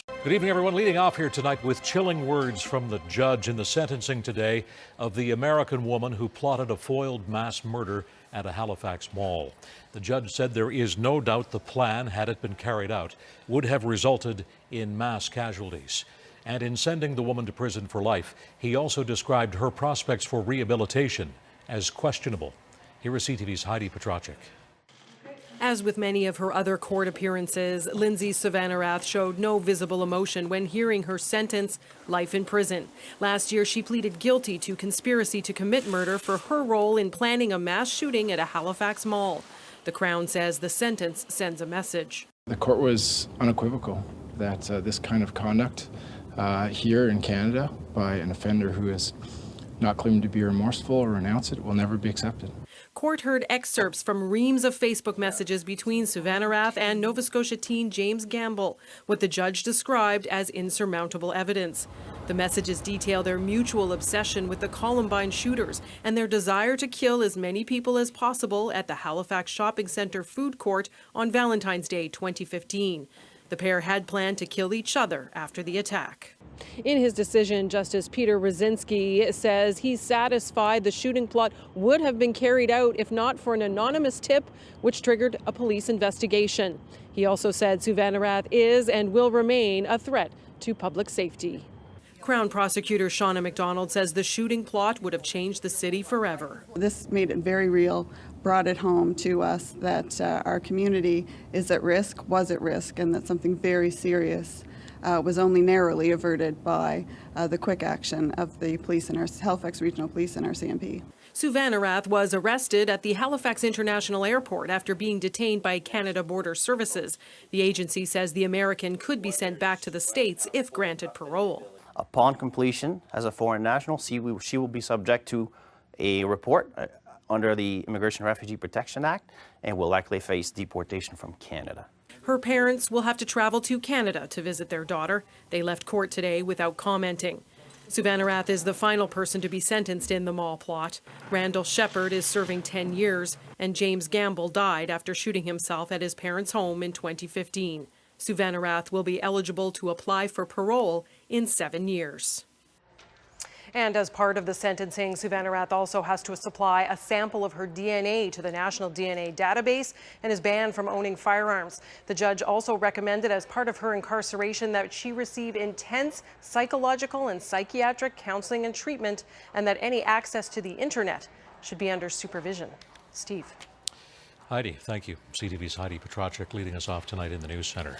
Good evening, everyone. Leading off here tonight with chilling words from the judge in the sentencing today of the American woman who plotted a foiled mass murder at a Halifax mall. The judge said there is no doubt the plan, had it been carried out, would have resulted in mass casualties. And in sending the woman to prison for life, he also described her prospects for rehabilitation as questionable. Here is CTV's Heidi Petracek. As with many of her other court appearances, Lindsay Souvannarath showed no visible emotion when hearing her sentence, life in prison. Last year, she pleaded guilty to conspiracy to commit murder for her role in planning a mass shooting at a Halifax mall. The Crown says the sentence sends a message. The court was unequivocal that this kind of conduct here in Canada by an offender who is not claimed to be remorseful or renounce it will never be accepted. Court heard excerpts from reams of Facebook messages between Souvannarath and Nova Scotia teen James Gamble, what the judge described as insurmountable evidence. The messages detail their mutual obsession with the Columbine shooters and their desire to kill as many people as possible at the Halifax Shopping Centre food court on Valentine's Day 2015. The pair had planned to kill each other after the attack. In his decision, Justice Peter Rosinsky says he's satisfied the shooting plot would have been carried out if not for an anonymous tip which triggered a police investigation. He also said Souvannarath is and will remain a threat to public safety. Crown Prosecutor Shauna McDonald says the shooting plot would have changed the city forever. This made it very real, brought it home to us that our community is at risk, was at risk, and that something very serious was only narrowly averted by the quick action of the police and our Halifax Regional Police and our CMP. Souvannarath was arrested at the Halifax International Airport after being detained by Canada Border Services. The agency says the American could be sent back to the States if granted parole. Upon completion, as a foreign national, she will be subject to a report under the Immigration and Refugee Protection Act and will likely face deportation from Canada. Her parents will have to travel to Canada to visit their daughter. They left court today without commenting. Souvannarath is the final person to be sentenced in the mall plot. Randall Shepard is serving 10 years, and James Gamble died after shooting himself at his parents' home in 2015. Souvannarath will be eligible to apply for parole in 7 years. And as part of the sentencing, Souvannarath also has to supply a sample of her DNA to the National DNA Database and is banned from owning firearms. The judge also recommended as part of her incarceration that she receive intense psychological and psychiatric counseling and treatment, and that any access to the internet should be under supervision. Steve. Heidi, thank you. CTV's Heidi Petracek leading us off tonight in the News Center.